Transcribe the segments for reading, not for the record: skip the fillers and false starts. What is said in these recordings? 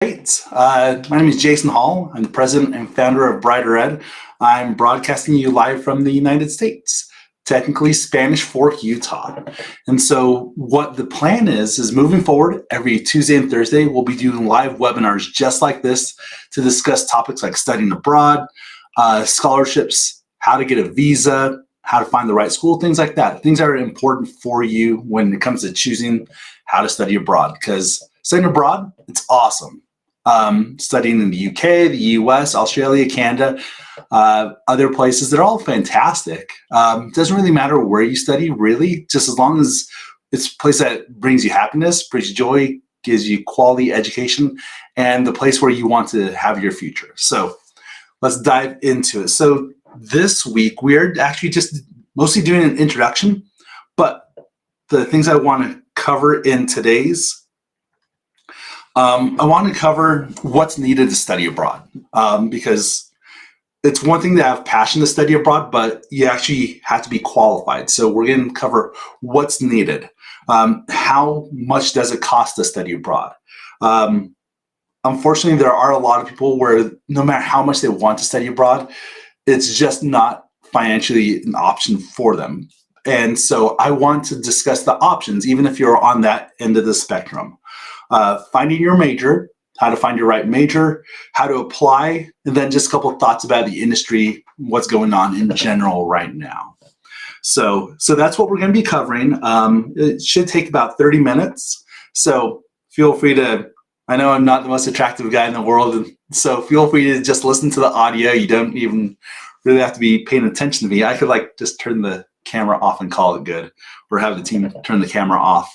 Great. My name is Jason Hall. I'm the president and founder of Brighter Ed. I'm broadcasting you live from the United States, technically Spanish Fork, Utah. And so what the plan is moving forward every Tuesday and Thursday, we'll be doing live webinars just like this to discuss topics like studying abroad, scholarships, how to get a visa, how to find the right school, things like that. Things that are important for you when it comes to choosing how to study abroad, because studying abroad, it's awesome. Studying in the UK, the US, Australia, Canada, other places, they're all fantastic. It doesn't really matter where you study, really, just as long as it's a place that brings you happiness, brings you joy, gives you quality education, and the place where you want to have your future. So let's dive into it. So this week, we're actually just mostly doing an introduction, but the things I want to cover in today's I want to cover what's needed to study abroad, because it's one thing to have passion to study abroad, but you actually have to be qualified. So we're going to cover what's needed. How much does it cost to study abroad? Unfortunately, there are a lot of people where no matter how much they want to study abroad, it's just not financially an option for them. And so I want to discuss the options, even if you're on that end of the spectrum. Finding your major, how to find your right major, how to apply, and then just a couple of thoughts about the industry, what's going on in general right now. So that's what we're going to be covering. It should take about 30 minutes. So feel free to, I know I'm not the most attractive guy in the world, so feel free to just listen to the audio. You don't even really have to be paying attention to me. I could just turn the camera off and call it good, or have the team turn the camera off.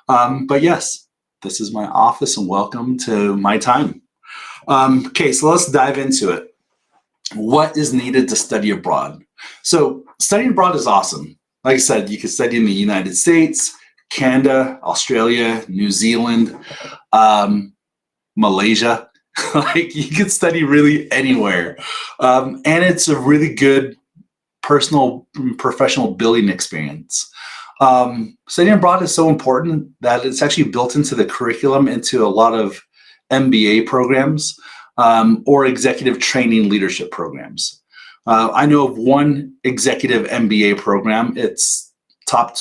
But yes, this is my office and welcome to my time. Okay, so let's dive into it. What is needed to study abroad? So studying abroad is awesome. Like I said, you can study in the United States, Canada, Australia, New Zealand, Malaysia. You can study really anywhere. And it's a really good personal, professional building experience. Studying abroad is so important that it's actually built into the curriculum, into a lot of MBA programs or executive training leadership programs. I know of one executive MBA program. It's top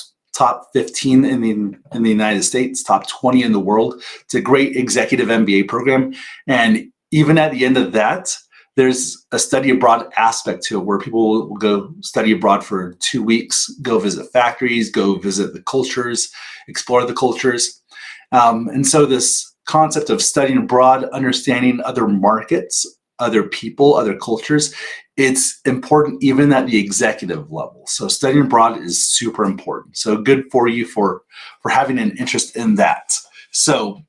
15 in the United States, top 20 in the world. It's a great executive MBA program, and even at the end of that, there's a study abroad aspect to it where people will go study abroad for 2 weeks, go visit factories, go visit the cultures, explore the cultures. And so this concept of studying abroad, understanding other markets, other people, other cultures, it's important even at the executive level. So studying abroad is super important. So good for you for having an interest in that. So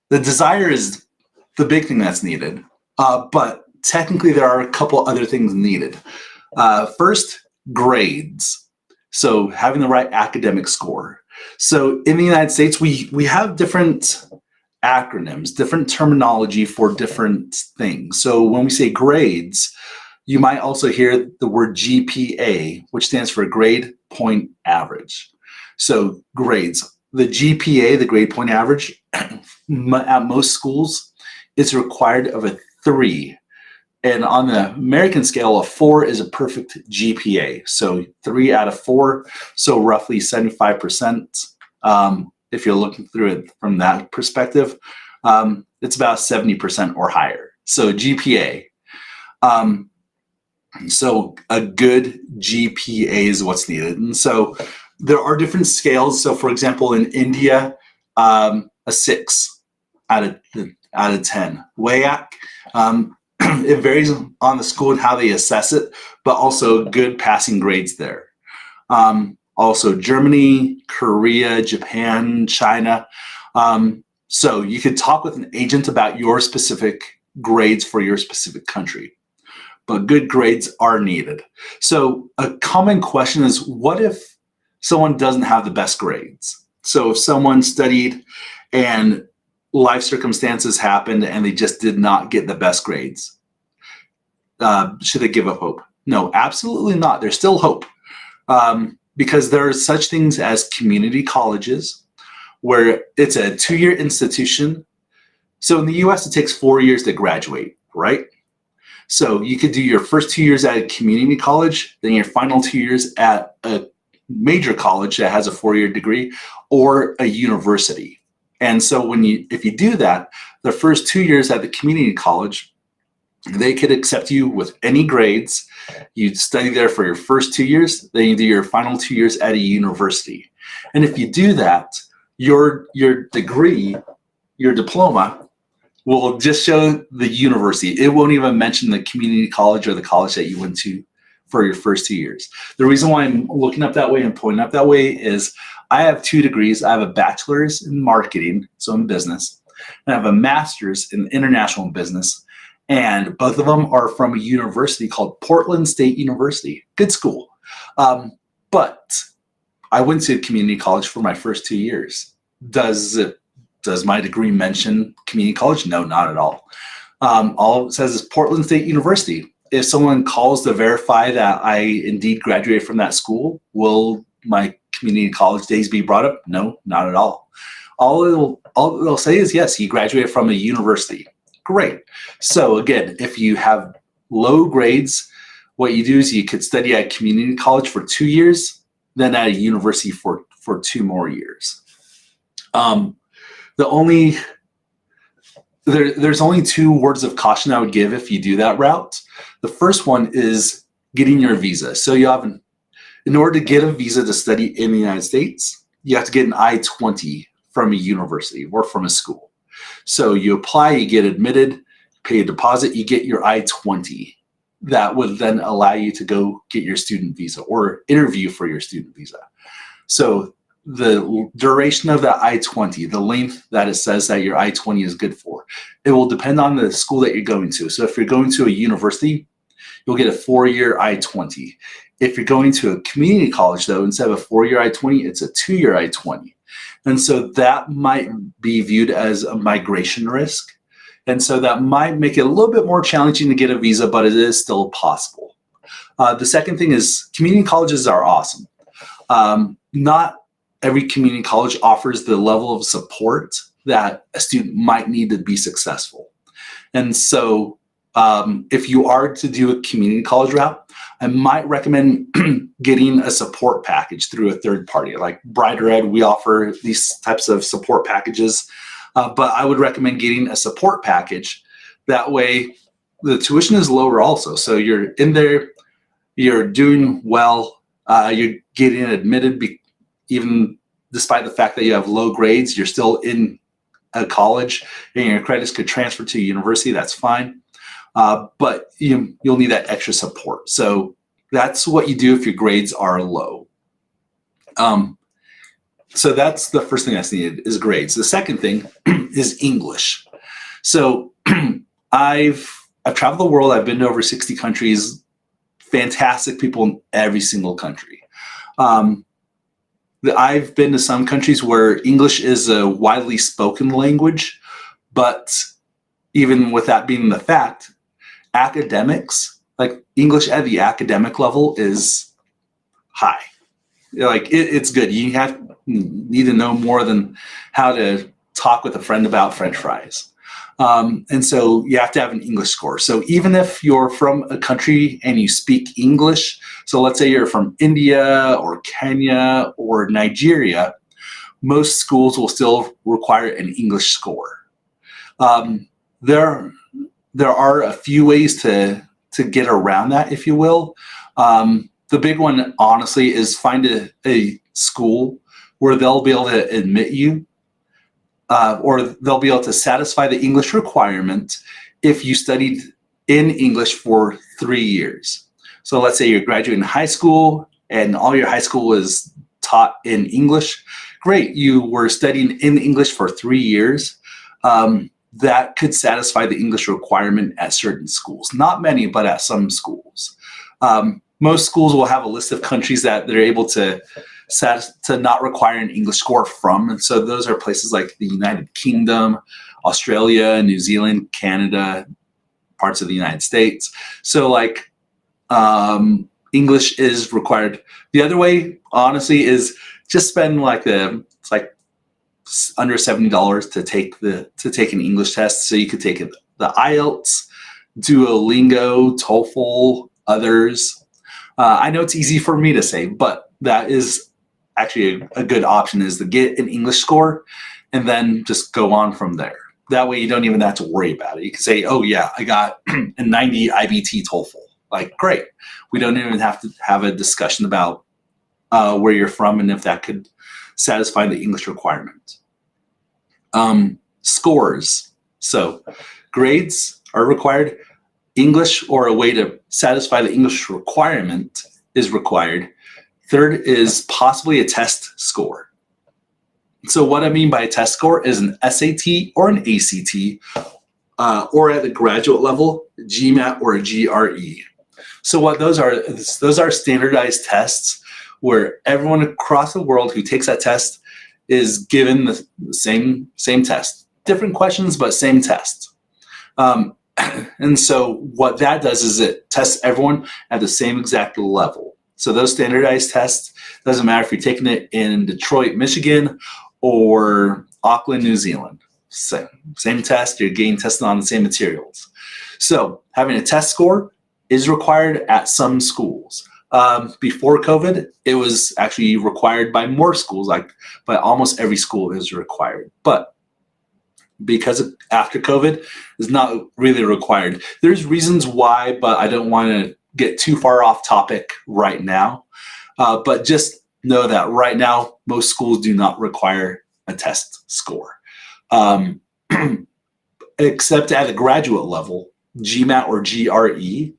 the desire is the big thing that's needed. But technically, there are a couple other things needed. First, grades. So having the right academic score. So in the United States, we have different acronyms, different terminology for different things. So when we say grades, you might also hear the word GPA, which stands for grade point average. So grades. The GPA, the grade point average, at most schools, is required of a 3. And on the American scale, a 4 is a perfect GPA. So 3 out of 4, so roughly 75%. If you're looking through it from that perspective, it's about 70% or higher. So GPA. So a good GPA is what's needed. And so there are different scales. So for example, in India, a 6 out of 10. WAEC, it varies on the school and how they assess it, but also good passing grades there. Also Germany, Korea, Japan, China. So you could talk with an agent about your specific grades for your specific country, but good grades are needed. So a common question is, what if someone doesn't have the best grades? So if someone studied and life circumstances happened and they just did not get the best grades, should they give up hope? No, absolutely not. There's still hope, because there are such things as community colleges, where it's a 2-year institution So in the US, it takes 4 years to graduate, right? So you could do your first 2 years at a community college, then your final 2 years at a major college that has a 4-year degree, or a university. And so if you do that, the first 2 years at the community college, they could accept you with any grades. You study there for your first 2 years, then you do your final 2 years at a university. And if you do that, your degree, your diploma, will just show the university. It won't even mention the community college or the college that you went to for your first 2 years. The reason why I'm looking up that way and pointing up that way is I have 2 degrees. I have a bachelor's in marketing, so in business, and I have a master's in international business. And both of them are from a university called Portland State University. Good school. But I went to community college for my first 2 years. Does my degree mention community college? No, not at all. All it says is Portland State University. If someone calls to verify that I indeed graduated from that school, will my community college days be brought up? No, not at all. All it'll say is, yes, you graduated from a university. Great. So again, if you have low grades, what you do is you could study at community college for 2 years, then at a university for 2 more years. There's only 2 words of caution I would give if you do that route. The first one is getting your visa. So in order to get a visa to study in the United States, you have to get an I-20 from a university or from a school. So you apply, you get admitted, pay a deposit, you get your I-20. That would then allow you to go get your student visa or interview for your student visa. So the duration of that I-20, the length that it says that your I-20 is good for, it will depend on the school that you're going to. So if you're going to a university, you'll get a 4-year I-20. If you're going to a community college, though, instead of a 4-year I-20, it's a 2-year I-20. And so that might be viewed as a migration risk. And so that might make it a little bit more challenging to get a visa, but it is still possible. The second thing is community colleges are awesome. Not every community college offers the level of support that a student might need to be successful. And so if you are to do a community college route, I might recommend getting a support package through a third party. Like Brighter Ed, we offer these types of support packages, but I would recommend getting a support package. That way the tuition is lower also. So you're in there, you're doing well, you're getting admitted, even despite the fact that you have low grades, you're still in a college and your credits could transfer to a university, that's fine. But you'll need that extra support. So that's what you do if your grades are low. So that's the first thing that's needed is grades. The second thing is English. So I've traveled the world. I've been to over 60 countries, fantastic people in every single country. I've been to some countries where English is a widely spoken language, but even with that being the fact, academics, like English at the academic level is high. Like it's good. You need to know more than how to talk with a friend about French fries. And so you have to have an English score. So even if you're from a country and you speak English, so let's say you're from India or Kenya or Nigeria, most schools will still require an English score. There are a few ways to get around that, if you will. The big one, honestly, is find a school where they'll be able to admit you, or they'll be able to satisfy the English requirement if you studied in English for 3 years. So let's say you're graduating high school and all your high school is taught in English. Great, you were studying in English for 3 years. That could satisfy the English requirement at certain schools. Not many, but at some schools. Most schools will have a list of countries that they're able to not require an English score from. And so those are places like the United Kingdom, Australia, New Zealand, Canada, parts of the United States. So like English is required. The other way, honestly, is just spend it's like under $70 to take an English test. So you could take the IELTS, Duolingo, TOEFL, others. I know it's easy for me to say, but that is actually a good option, is to get an English score and then just go on from there. That way you don't even have to worry about it. You can say, oh yeah, I got a 90 IBT TOEFL. Like, great. We don't even have to have a discussion about where you're from and if that could satisfy the English requirement. Scores. So grades are required. English, or a way to satisfy the English requirement, is required. Third is possibly a test score. So what I mean by a test score is an SAT or an ACT, or at the graduate level, GMAT or a GRE. So what those are standardized tests where everyone across the world who takes that test is given the same test. Different questions, but same test. And so what that does is it tests everyone at the same exact level. So those standardized tests, doesn't matter if you're taking it in Detroit, Michigan, or Auckland, New Zealand. Same test, you're getting tested on the same materials. So having a test score is required at some schools. Before COVID, it was actually required by more schools, but almost every school is required. But because after COVID, it's not really required. There's reasons why, but I don't want to get too far off topic right now. But just know that right now, most schools do not require a test score. Except at a graduate level, GMAT or GRE.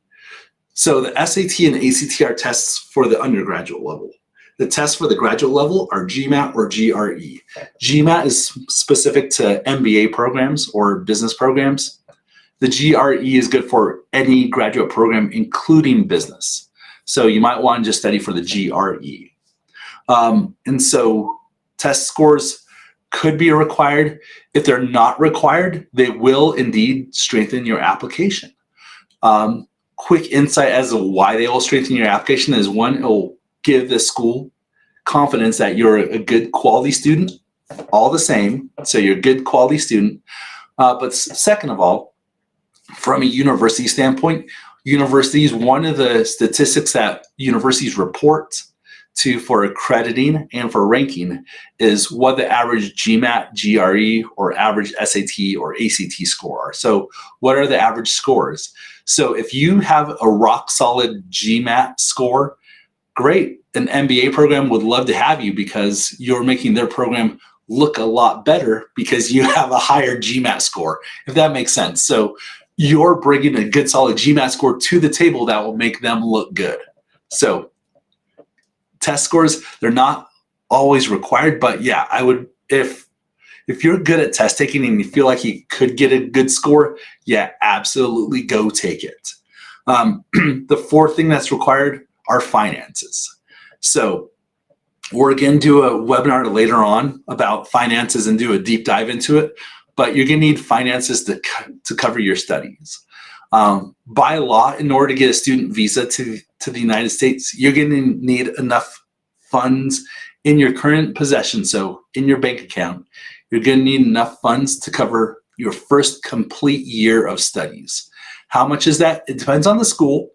So the SAT and ACT are tests for the undergraduate level. The tests for the graduate level are GMAT or GRE. GMAT is specific to MBA programs or business programs. The GRE is good for any graduate program, including business. So you might want to just study for the GRE. And so test scores could be required. If they're not required, they will indeed strengthen your application. Quick insight as to why they will strengthen your application is, one, it will give the school confidence that you're a good quality student, all the same. So you're a good quality student. But second of all, from a university standpoint, universities, one of the statistics that universities report to for accrediting and for ranking is what the average GMAT, GRE, or average SAT or ACT score are. So what are the average scores? So if you have a rock solid GMAT score, great. An MBA program would love to have you because you're making their program look a lot better because you have a higher GMAT score, if that makes sense. So you're bringing a good solid GMAT score to the table that will make them look good. So test scores, they're not always required, but yeah, I would, if you're good at test taking and you feel like you could get a good score, yeah, absolutely go take it. The fourth thing that's required are finances. So we're going to do a webinar later on about finances and do a deep dive into it, but you're going to need finances to cover your studies. By law, in order to get a student visa to the United States, you're going to need enough funds in your current possession. So in your bank account, you're going to need enough funds to cover your first complete year of studies. How much is that? It depends on the school,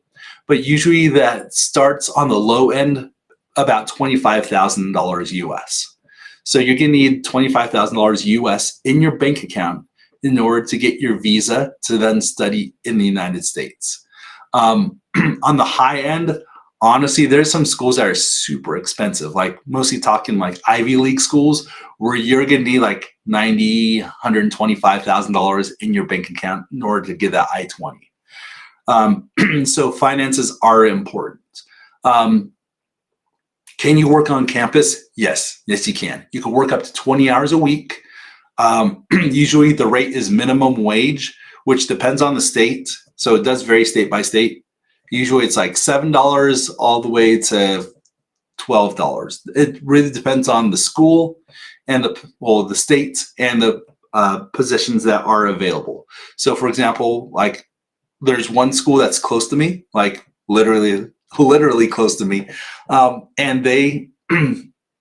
but usually that starts on the low end, about $25,000 US. So you're going to need $25,000 US in your bank account in order to get your visa to then study in the United States. On the high end, honestly, there's some schools that are super expensive, like mostly talking like Ivy League schools where you're going to need like $90,000, $125,000 in your bank account in order to get that I-20. So finances are important. Can you work on campus? Yes, you can. You can work up to 20 hours a week. Usually the rate is minimum wage, which depends on the state. So it does vary state by state. Usually it's like $7 all the way to $12. It really depends on the school and the state and the positions that are available. So for example, like there's one school that's close to me, like literally close to me. And they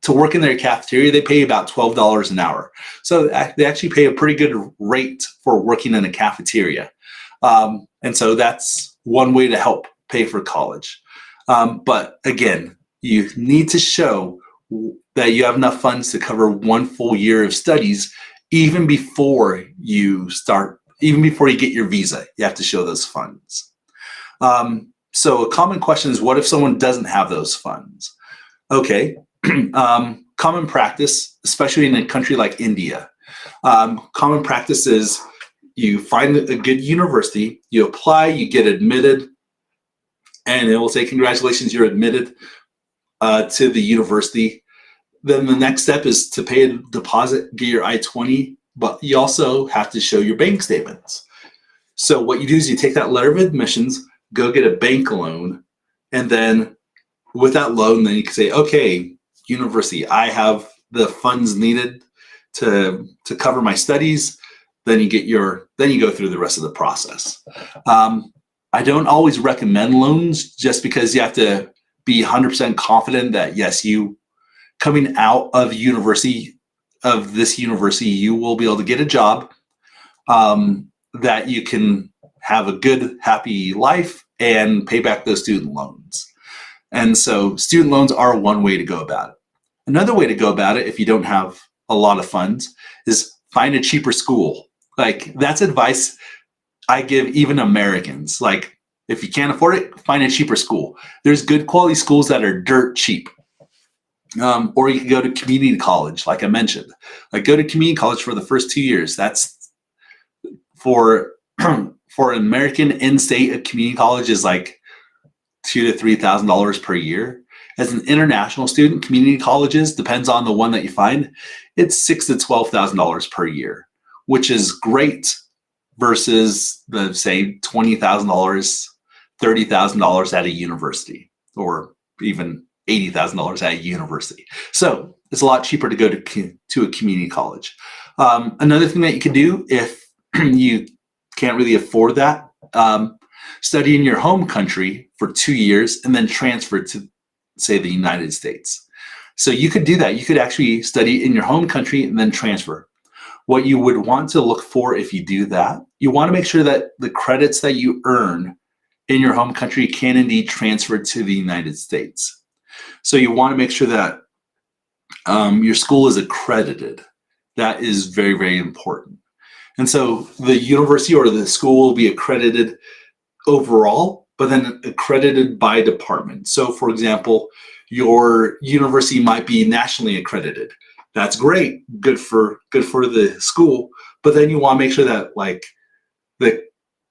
to work in their cafeteria, they pay about $12 an hour. So they actually pay a pretty good rate for working in a cafeteria. And so that's one way to help pay for college. But again, you need to show that you have enough funds to cover 1 full year of studies, even before you get your visa. You have to show those funds. So a common question is, what if someone doesn't have those funds? Okay. Common practice, especially in a country like India, common practice is you find a good university, you apply, you get admitted, and it will say, congratulations, you're admitted to the university. Then the next step is to pay a deposit, get your I-20, but you also have to show your bank statements. So what you do is you take that letter of admissions, go get a bank loan, and then with that loan, then you can say, okay, university, I have the funds needed to cover my studies. Then you go through the rest of the process. I don't always recommend loans, just because you have to be 100% confident that yes, you coming out of this university, you will be able to get a job, that you can have a good, happy life and pay back those student loans. And so student loans are one way to go about it. Another way to go about it, if you don't have a lot of funds, is find a cheaper school. Like, that's advice I give even Americans. Like, if you can't afford it, find a cheaper school. There's good quality schools that are dirt cheap. Or you can go to community college, like I mentioned. Like, go to community college for the first 2 years. That's for an American in-state community college is like $2,000 to $3,000 per year. As an international student, community colleges, depends on the one that you find, it's $6,000 to $12,000 per year, which is great versus the, say, $20,000, $30,000 at a university, or even $80,000 at a university. So it's a lot cheaper to go to a community college. Another thing that you can do if you can't really afford that, study in your home country for 2 years and then transfer to, say, the United States. So you could do that. You could actually study in your home country and then transfer. What you would want to look for if you do that, you want to make sure that the credits that you earn in your home country can indeed transfer to the United States. So you want to make sure that your school is accredited. That is very, very important. And so the university or the school will be accredited overall, but then accredited by department. So for example, your university might be nationally accredited. That's great, good for the school, but then you want to make sure that, like, the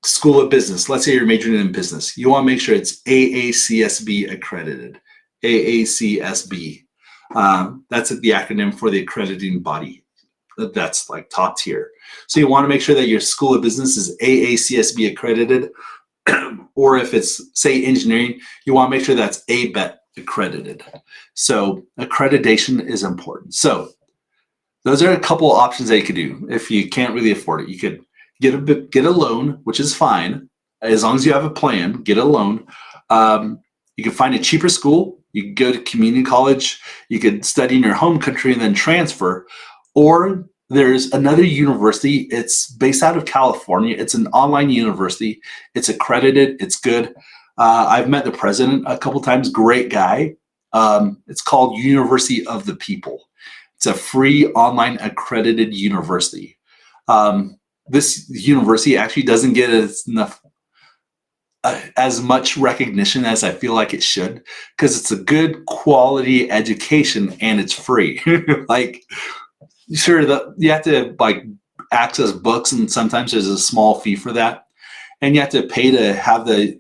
School of Business, let's say you're majoring in business, you want to make sure it's AACSB accredited. AACSB. That's the acronym for the accrediting body. That's like top tier. So you want to make sure that your School of Business is AACSB accredited, or if it's, say, engineering, you want to make sure that's ABET accredited. So accreditation is important. So those are a couple of options that you could do if you can't really afford it. You could get a loan, which is fine as long as you have a plan. Get a loan. You can find a cheaper school. You can go to community college. You could study in your home country and then transfer. Or there's another university. It's based out of California. It's an online university. It's accredited. It's good. I've met the president a couple times. Great guy. It's called University of the People. It's a free online accredited university. This university actually doesn't get as much recognition as I feel like it should, because it's a good quality education and it's free. Like, sure, you have to like access books, and sometimes there's a small fee for that, and you have to pay to have the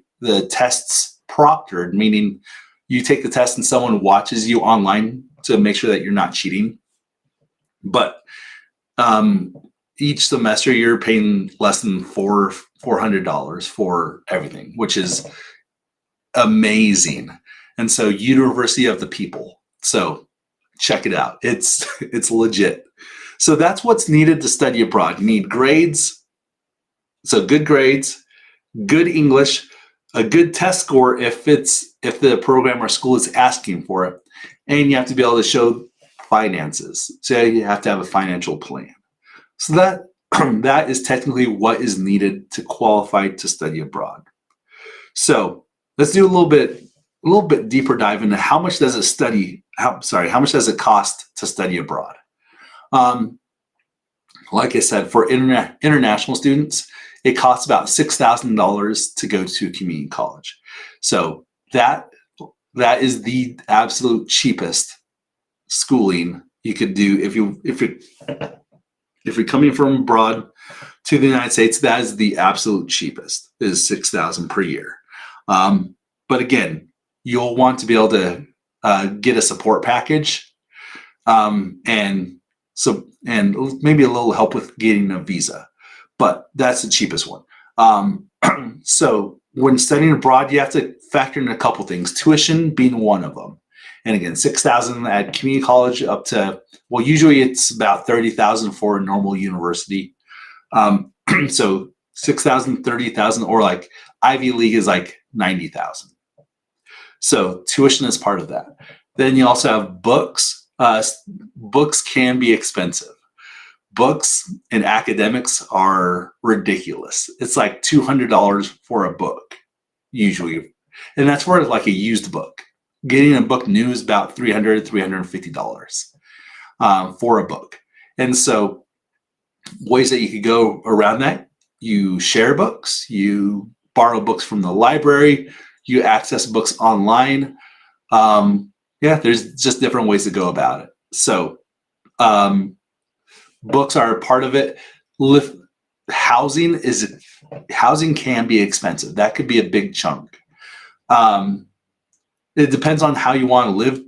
tests proctored, meaning you take the test and someone watches you online to make sure that you're not cheating. But each semester you're paying less than $400 for everything, which is amazing. And so University of the People. So check it out. It's legit. So that's what's needed to study abroad. You need grades. So good grades, good English, a good test score if the program or school is asking for it. And you have to be able to show finances. So you have to have a financial plan. So that that is technically what is needed to qualify to study abroad. So let's do a little bit deeper dive into how much does how much does it cost to study abroad? Um, like I said, for international students, it costs about $6,000 to go to a community college. So that is the absolute cheapest schooling you could do if you're coming from abroad to the United States. That is the absolute cheapest, is $6,000 per year. But again, you'll want to be able to get a support package, and maybe a little help with getting a visa. But that's the cheapest one. So when studying abroad, you have to factor in a couple things, tuition being one of them. And again, $6,000 at community college up to, well, usually it's about $30,000 for a normal university. So $6,000, $30,000, or like Ivy League is like $90,000. So tuition is part of that. Then you also have books. Books can be expensive. Books and academics are ridiculous. It's like $200 for a book, usually. And that's for like a used book. Getting a book new is about $300, $350 for a book. And so ways that you could go around that, you share books, you borrow books from the library, you access books online. There's just different ways to go about it. So books are a part of it. Housing can be expensive. That could be a big chunk. It depends on how you want to live.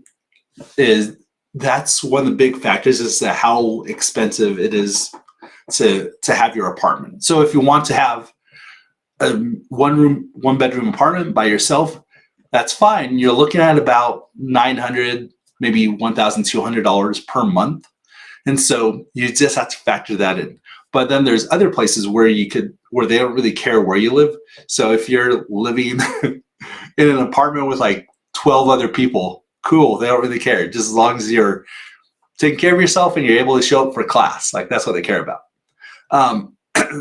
That's one of the big factors, is that how expensive it is to have your apartment. So if you want to have a one bedroom apartment by yourself, that's fine. You're looking at about $900, maybe $1,200 per month. And so you just have to factor that in. But then there's other places where they don't really care where you live. So if you're living in an apartment with like 12 other people, cool, they don't really care. Just as long as you're taking care of yourself and you're able to show up for class, like that's what they care about.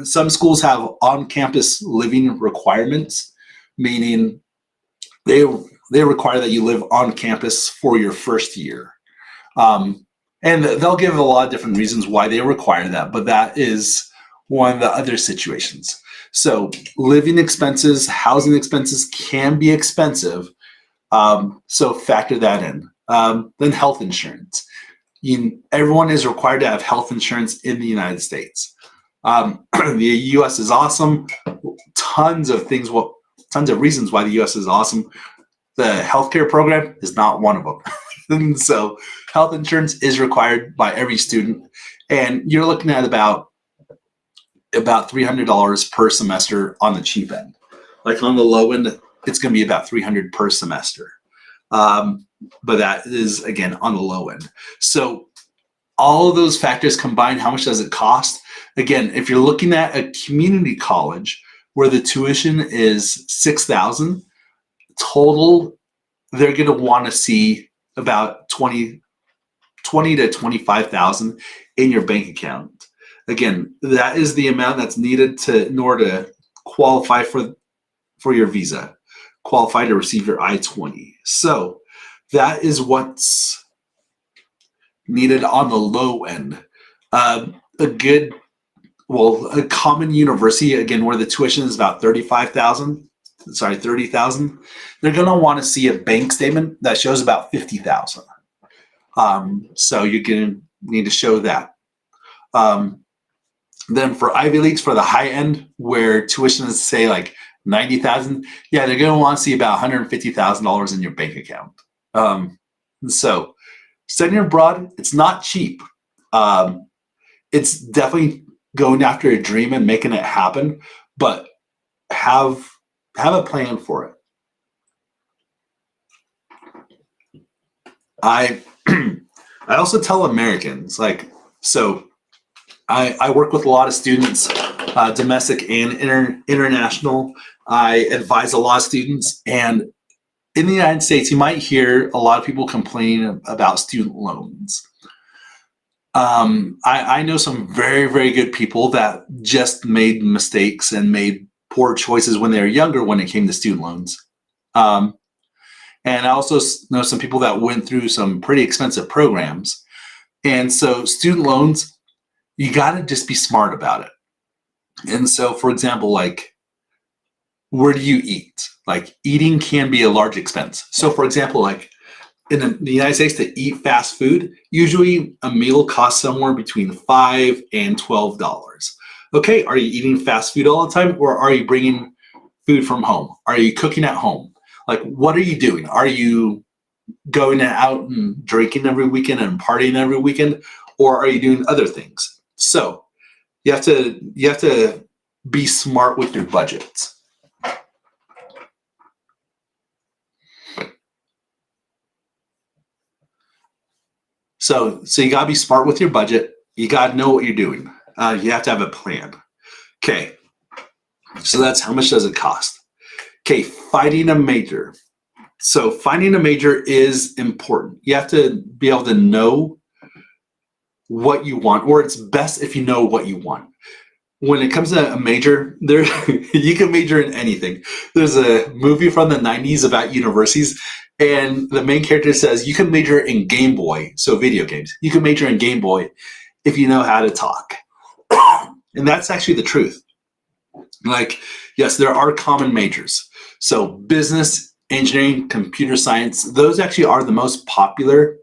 Some schools have on-campus living requirements, meaning they require that you live on campus for your first year. And they'll give a lot of different reasons why they require that, but that is one of the other situations. So living expenses, housing expenses can be expensive. So factor that in. Then health insurance. Everyone is required to have health insurance in the United States. The U.S. is awesome. Tons of reasons why the U.S. is awesome. The healthcare program is not one of them. And so health insurance is required by every student, and you're looking at about $300 per semester on the cheap end. Like on the low end, it's going to be about $300 per semester. But that is, again, on the low end. So all of those factors combined, how much does it cost? Again, if you're looking at a community college where the tuition is $6,000 total, they're going to want to see about $20,000 to $25,000 in your bank account. Again, that is the amount that's needed in order to qualify for your visa, qualify to receive your I-20. So that is what's needed on the low end. A common university, again, where the tuition is about $30,000, they're going to want to see a bank statement that shows about $50,000. So you're going to need to show that. Then for Ivy Leagues, for the high end, where tuition is, say, like $90,000, they're going to want to see about $150,000 in your bank account. So studying abroad, it's not cheap. It's definitely going after a dream and making it happen, but have a plan for it. I also tell Americans, I work with a lot of students, domestic and international. I advise a lot of students, and in the United States, you might hear a lot of people complaining about student loans. I know some very, very good people that just made mistakes and made poor choices when they were younger when it came to student loans. Um, and I also know some people that went through some pretty expensive programs. And so, student loans, you got to just be smart about it. And so, for example, like, where do you eat? Like, eating can be a large expense. So, for example, like, in the United States, to eat fast food, usually a meal costs somewhere between $5 and $12. Okay, are you eating fast food all the time, or are you bringing food from home? Are you cooking at home? Like, what are you doing? Are you going out and drinking every weekend and partying every weekend, or are you doing other things? So you have to be smart with your budgets. So you gotta be smart with your budget. You gotta know what you're doing. You have to have a plan. Okay, so that's how much does it cost? Okay, finding a major. So finding a major is important. You have to be able to know what you want, or it's best if you know what you want. When it comes to a major, there you can major in anything. There's a movie from the 90s about universities, and the main character says you can major in Game Boy, so video games. You can major in Game Boy if you know how to talk. And that's actually the truth. Like, yes, there are common majors. So business, engineering, computer science, those actually are the most popular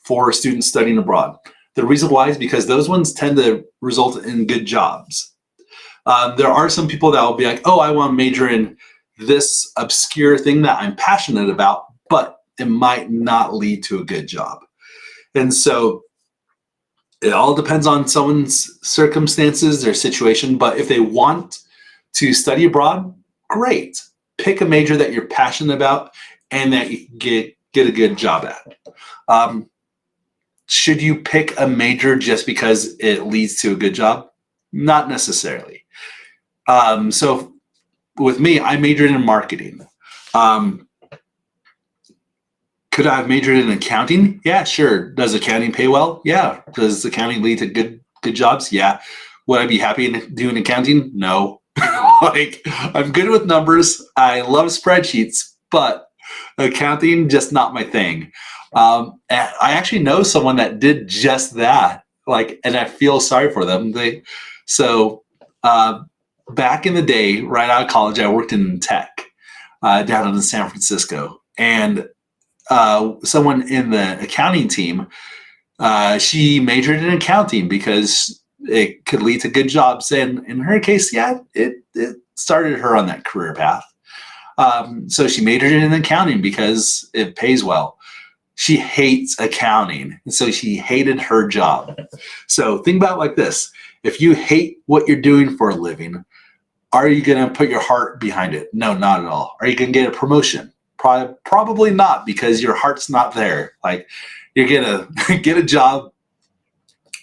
for students studying abroad. The reason why is because those ones tend to result in good jobs. There are some people that will be like, oh, I want to major in this obscure thing that I'm passionate about, but it might not lead to a good job. And so it all depends on someone's circumstances, their situation. But if they want to study abroad, great. Pick a major that you're passionate about and that you can get a good job at. Should you pick a major just because it leads to a good job? Not necessarily. So with me, I majored in marketing. Um, could I have majored in accounting? Yeah, sure. Does accounting pay well? Yeah. Does accounting lead to good jobs? Yeah. Would I be happy in doing accounting? No. Like, I'm good with numbers. I love spreadsheets, but accounting just not my thing. And I actually know someone that did just that. Like, and I feel sorry for them. So uh, back in the day, right out of college, I worked in tech down in San Francisco, and someone in the accounting team, she majored in accounting because it could lead to good jobs. And in her case, yeah, it started her on that career path. So she majored in accounting because it pays well. She hates accounting, and so she hated her job. So think about it like this: if you hate what you're doing for a living, are you going to put your heart behind it? No, not at all. Are you going to get a promotion? Probably not, because your heart's not there. Like, you're going to get a job,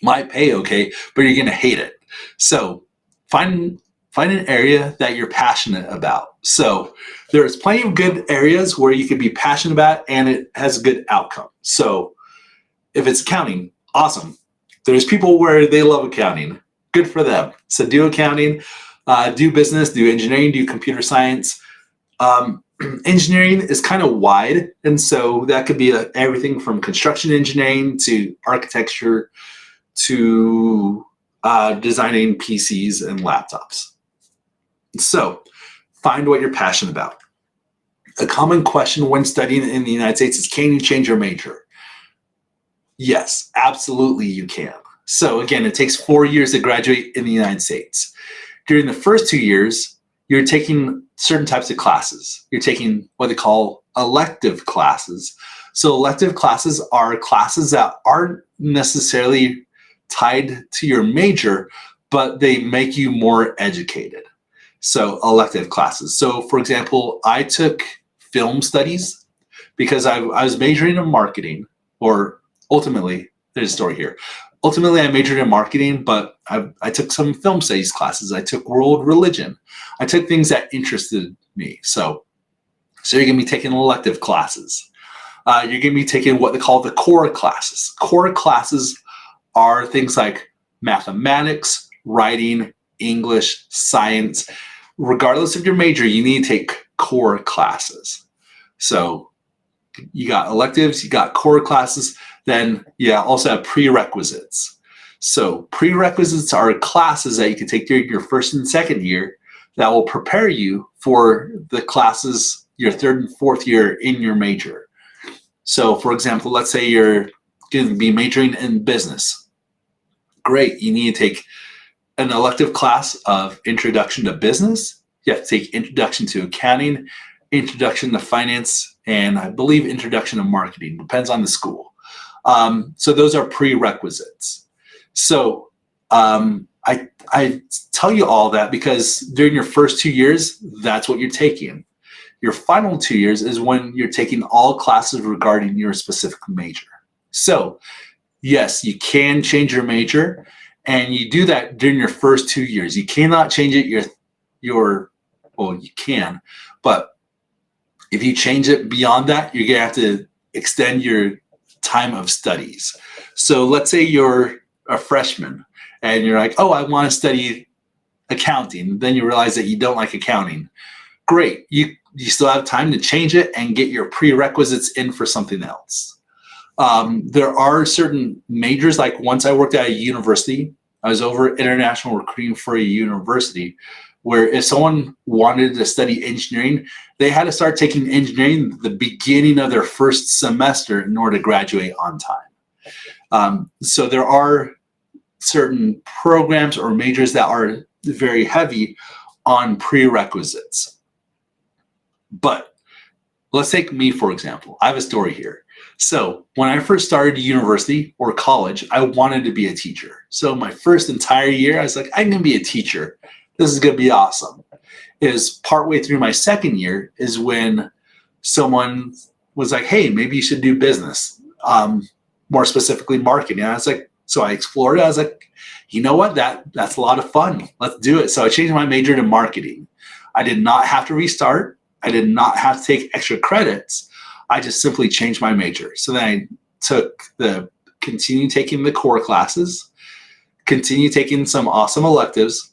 might pay okay, but you're going to hate it. So find an area that you're passionate about. So there's plenty of good areas where you can be passionate about and it has a good outcome. So if it's accounting, awesome. There's people where they love accounting. Good for them. So do accounting, do business, do engineering, do computer science. Engineering is kind of wide, and so that could be everything from construction engineering to architecture to designing PCs and laptops. So find what you're passionate about. A common question when studying in the United States is, can you change your major? Yes, absolutely you can. So again, it takes 4 years to graduate in the United States. During the first 2 years, you're taking certain types of classes. You're taking what they call elective classes. So elective classes are classes that aren't necessarily tied to your major, but they make you more educated. So elective classes. So for example, I took film studies because I was majoring in marketing, or ultimately, there's a story here. Ultimately, I majored in marketing, but I took some film studies classes. I took world religion. I took things that interested me. So you're going to be taking elective classes. You're going to be taking what they call the core classes. Core classes are things like mathematics, writing, English, science. Regardless of your major, you need to take core classes. So you got electives, you got core classes, then you also have prerequisites. So prerequisites are classes that you can take during your first and second year that will prepare you for the classes your third and fourth year in your major. So for example, let's say you're going to be majoring in business. Great, you need to take an elective class of Introduction to Business. You have to take Introduction to Accounting, Introduction to Finance, and I believe Introduction to Marketing. Depends on the school. So those are prerequisites. So I tell you all that because during your first 2 years, that's what you're taking. Your final 2 years is when you're taking all classes regarding your specific major. So yes, you can change your major, and you do that during your first 2 years. You cannot change it well, you can, but if you change it beyond that, you're gonna have to extend your time of studies. So let's say you're a freshman and you're like, oh, I want to study accounting. Then you realize that you don't like accounting. Great, you still have time to change it and get your prerequisites in for something else. There are certain majors, like once I worked at a university, I was over international recruiting for a university, where if someone wanted to study engineering, they had to start taking engineering at the beginning of their first semester in order to graduate on time. So there are certain programs or majors that are very heavy on prerequisites. But let's take me, for example. I have a story here. So when I first started university or college, I wanted to be a teacher. So my first entire year, I was like, I'm going to be a teacher. This is going to be awesome. Is partway through my second year is when someone was like, hey, maybe you should do business, more specifically marketing. And I was like, so I explored it. I was like, you know what? That's a lot of fun. Let's do it. So I changed my major to marketing. I did not have to restart. I did not have to take extra credits. I just simply changed my major. So then I continued taking the core classes, continued taking some awesome electives,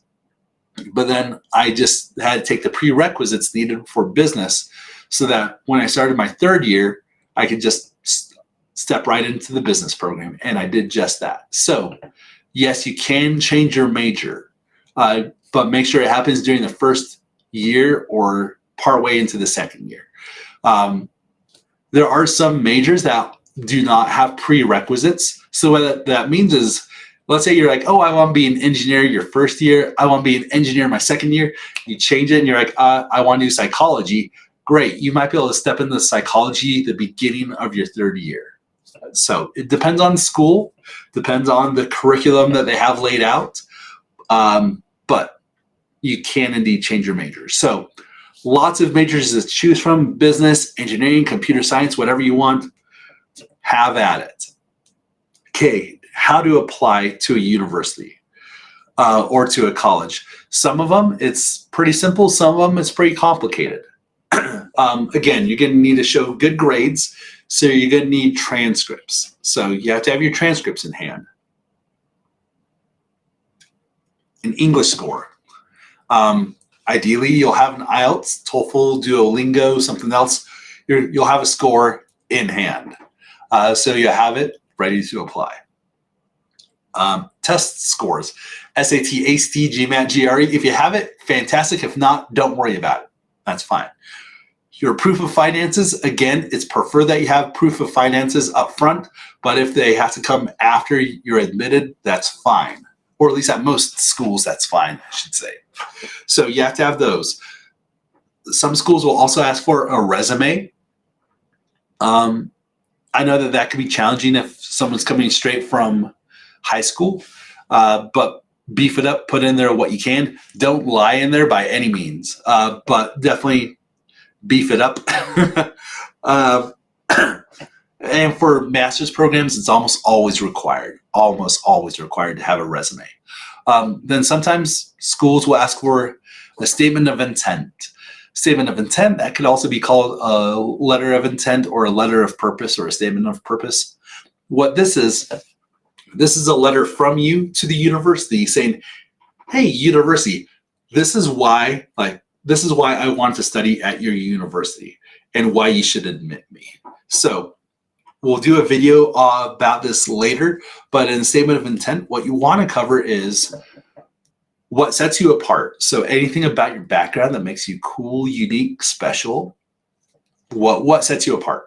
but then I just had to take the prerequisites needed for business so that when I started my third year, I could just step right into the business program. And I did just that. So yes, you can change your major, but make sure it happens during the first year or partway into the second year. There are some majors that do not have prerequisites. So what that means is, let's say you're like, oh, I want to be an engineer your first year. I want to be an engineer my second year. You change it and you're like, I want to do psychology. Great. You might be able to step into psychology the beginning of your third year. So it depends on school, depends on the curriculum that they have laid out. But you can indeed change your major. So lots of majors to choose from: business, engineering, computer science, whatever you want, have at it. Okay, how to apply to a university or to a college. Some of them, it's pretty simple. Some of them, it's pretty complicated. Again, you're going to need to show good grades, so you're going to need transcripts. So you have to have your transcripts in hand. An English score. Ideally, you'll have an IELTS, TOEFL, Duolingo, something else. You'll have a score in hand. So you have it ready to apply. Test scores, SAT, ACT, GMAT, GRE. If you have it, fantastic. If not, don't worry about it. That's fine. Your proof of finances, again, it's preferred that you have proof of finances up front, but if they have to come after you're admitted, that's fine. Or at least at most schools, that's fine, I should say. So you have to have those. Some schools will also ask for a resume. I know that can be challenging if someone's coming straight from high school, but beef it up, put in there what you can. Don't lie in there by any means, but definitely beef it up. And for master's programs, it's almost always required to have a resume. Then sometimes schools will ask for a statement of intent. Statement of intent, that could also be called a letter of intent or a letter of purpose or a statement of purpose. What this is This is a letter from you to the university saying, hey, university, this is why I want to study at your university and why you should admit me. So we'll do a video about this later, but in statement of intent, what you want to cover is what sets you apart. So anything about your background that makes you cool, unique, special, what sets you apart.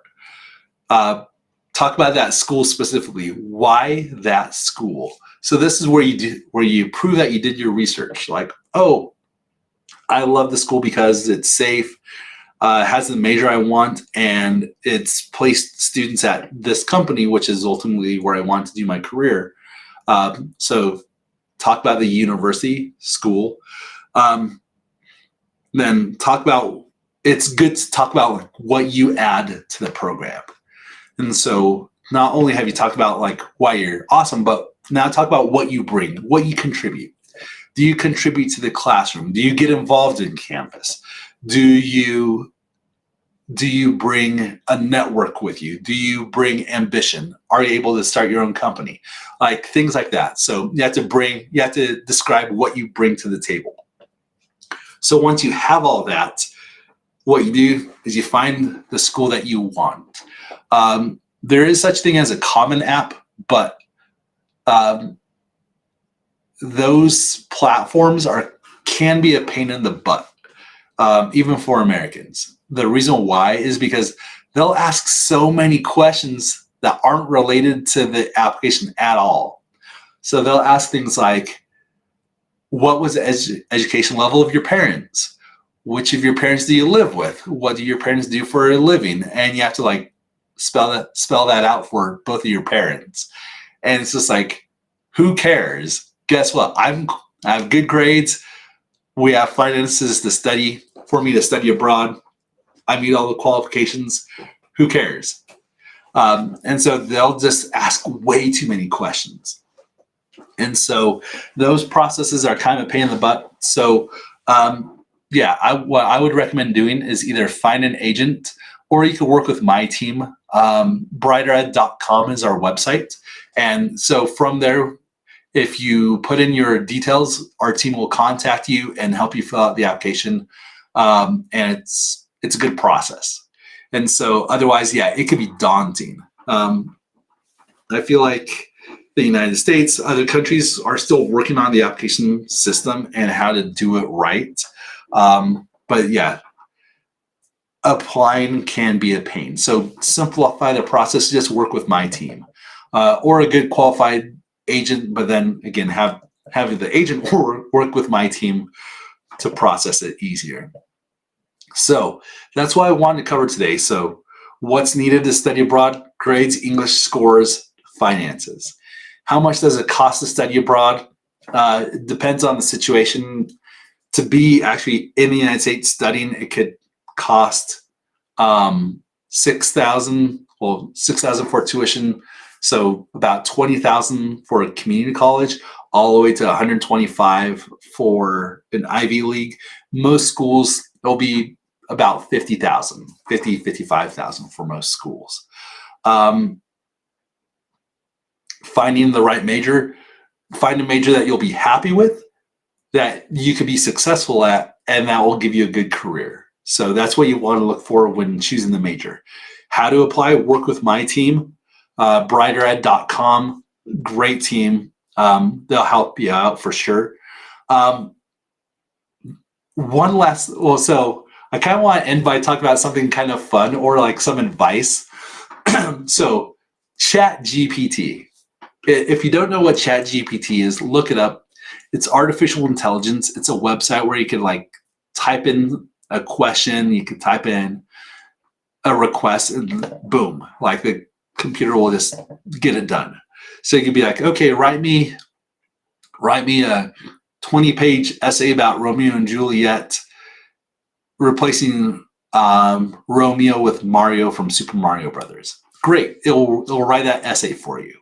Talk about that school specifically. Why that school? So this is where you prove that you did your research. Like, oh, I love the school because it's safe, has the major I want, and it's placed students at this company, which is ultimately where I want to do my career. So talk about the university, school. Then talk about, it's good to talk about like what you add to the program. And so not only have you talked about like why you're awesome, but now talk about what you bring, what you contribute. Do you contribute to the classroom? Do you get involved in campus? Do you bring a network with you? Do you bring ambition? Are you able to start your own company? Like things like that. So you have to describe what you bring to the table. So once you have all that, what you do is you find the school that you want. There is such thing as a Common App, but those platforms can be a pain in the butt, even for Americans. The reason why is because they'll ask so many questions that aren't related to the application at all. So they'll ask things like, what was the education level of your parents? Which of your parents do you live with? What do your parents do for a living? And you have to like spell that out for both of your parents. And it's just like, who cares? Guess what? I have good grades. We have finances for me to study abroad. I meet all the qualifications. Who cares? And so they'll just ask way too many questions. And so those processes are kind of a pain in the butt. So what I would recommend doing is either find an agent, or you can work with my team. BrighterEd.com is our website. And so from there, if you put in your details, our team will contact you and help you fill out the application. And it's a good process. And so otherwise, it could be daunting. I feel like the United States, other countries are still working on the application system and how to do it right. But applying can be a pain. So simplify the process, just work with my team, or a good qualified agent, but then again, have the agent work with my team to process it easier. So that's what I wanted to cover today. So what's needed to study abroad: grades, English scores, finances. How much does it cost to study abroad? It depends on the situation. To be actually in the United States studying, it could cost $6,000 for tuition. So about $20,000 for a community college, all the way to $125,000 for an Ivy League. Most schools, it'll be about $50,000, $55,000 for most schools. Finding the right major, find a major that you'll be happy with, that you could be successful at, and that will give you a good career. So that's what you want to look for when choosing the major. How to apply: work with my team, BrighterEd.com, great team. They'll help you out for sure. So I kind of want to end by talking about something kind of fun or like some advice. So ChatGPT. If you don't know what ChatGPT is, look it up. It's artificial intelligence. It's a website where you can like type in a question, you can type in a request, and boom, like the computer will just get it done. So you can be like, okay, write me a 20-page essay about Romeo and Juliet, replacing Romeo with Mario from Super Mario Brothers. Great, it'll write that essay for you.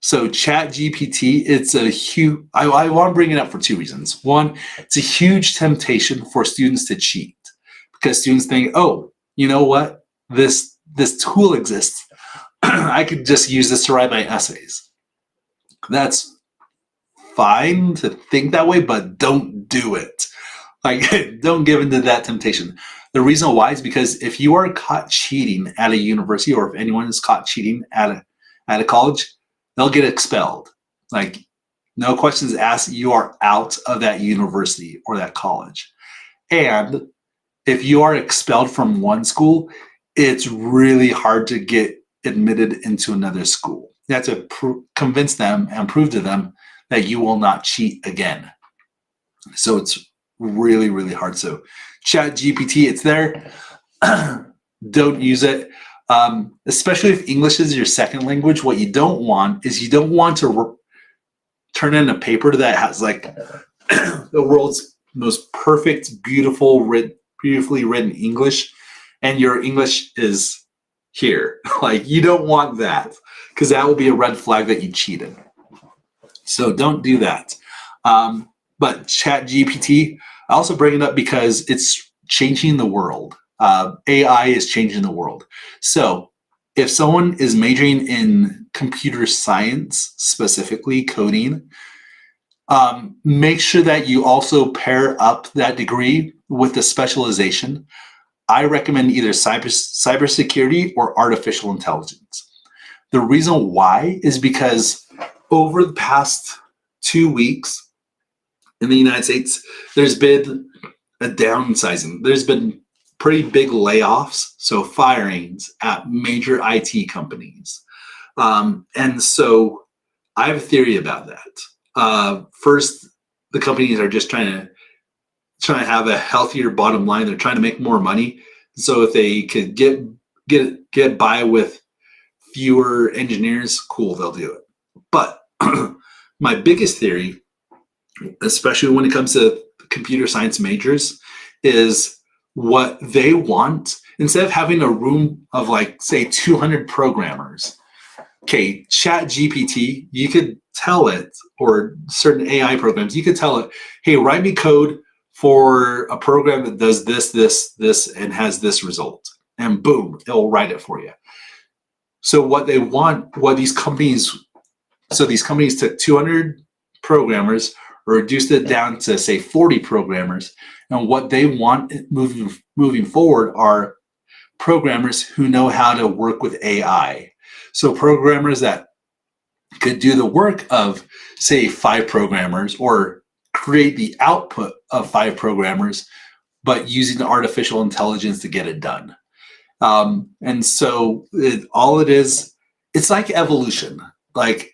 So ChatGPT, it's a huge, I want to bring it up for two reasons. One, it's a huge temptation for students to cheat, because students think, oh, you know what? This tool exists. I could just use this to write my essays. That's fine to think that way, but don't do it. Like, don't give into that temptation. The reason why is because if you are caught cheating at a university, or if anyone is caught cheating at a college, they'll get expelled. Like, no questions asked, you are out of that university or that college. And if you are expelled from one school, it's really hard to get admitted into another school. You have to convince them and prove to them that you will not cheat again. So it's really, really hard. So ChatGPT, it's there. Don't use it. Especially if English is your second language. What you don't want is you don't want to turn in a paper that has like the world's most perfect, beautifully written English, and your English is here. Like, you don't want that, because that will be a red flag that you cheated. So don't do that. But ChatGPT, I also bring it up because it's changing the world. AI is changing the world. So if someone is majoring in computer science, specifically coding, make sure that you also pair up that degree with a specialization. I recommend either cybersecurity or artificial intelligence. The reason why is because over the past 2 weeks in the United States, there's been a downsizing. There's been pretty big layoffs, so firings at major IT companies. And so I have a theory about that. First, the companies are just trying to have a healthier bottom line. They're trying to make more money. So if they could get by with fewer engineers, cool, they'll do it. But my biggest theory, especially when it comes to computer science majors, is what they want. Instead of having a room of, like, say 200 programmers, okay, ChatGPT, you could tell it, or certain AI programs, you could tell it, hey, write me code for a program that does this, and has this result. And boom, it'll write it for you. So what they want, these companies took 200 programmers, reduced it down to, say, 40 programmers. And what they want moving forward are programmers who know how to work with AI. So programmers that could do the work of, say, 5 programmers, or create the output of 5 programmers, but using artificial intelligence to get it done. And so all it is, it's like evolution. Like,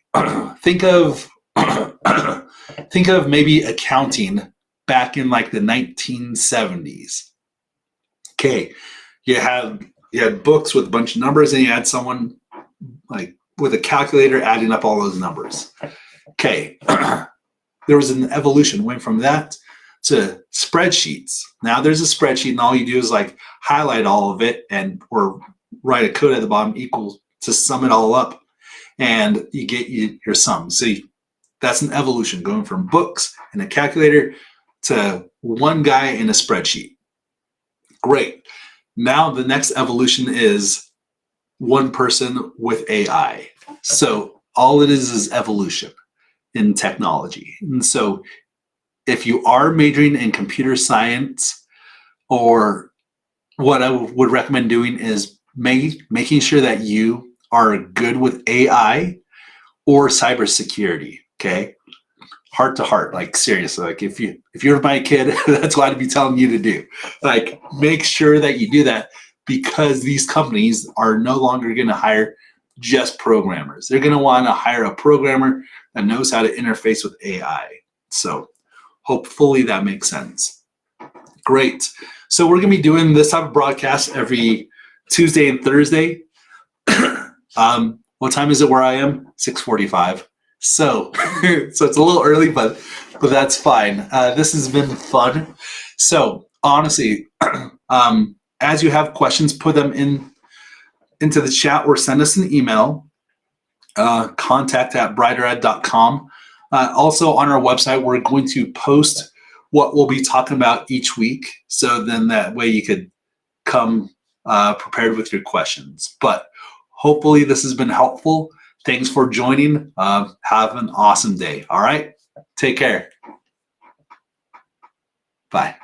think of maybe accounting back in like the 1970s. Okay, you had books with a bunch of numbers, and you had someone like with a calculator adding up all those numbers. Okay, there was an evolution, went from that to spreadsheets. Now there's a spreadsheet, and all you do is like highlight all of it, and or write a code at the bottom equal to sum it all up, and you get your sum. So that's an evolution, going from books and a calculator to one guy in a spreadsheet. Great. Now the next evolution is one person with AI. So all it is evolution in technology. And so if you are majoring in computer science, or what I would recommend doing is making sure that you are good with AI or cybersecurity. Okay, heart to heart, like seriously, like if you're my kid, that's what I'd be telling you to do. Like, make sure that you do that, because these companies are no longer going to hire just programmers. They're going to want to hire a programmer that knows how to interface with AI. So hopefully that makes sense. Great. So we're going to be doing this type of broadcast every Tuesday and Thursday. What time is it where I am? 6:45. So it's a little early, but that's fine. This has been fun. So honestly, as you have questions, put them into the chat, or send us an email, contact@brightered.com. Also on our website, we're going to post what we'll be talking about each week. So then that way you could come prepared with your questions. But Hopefully this has been helpful. Thanks for joining. Have an awesome day. All right. Take care. Bye.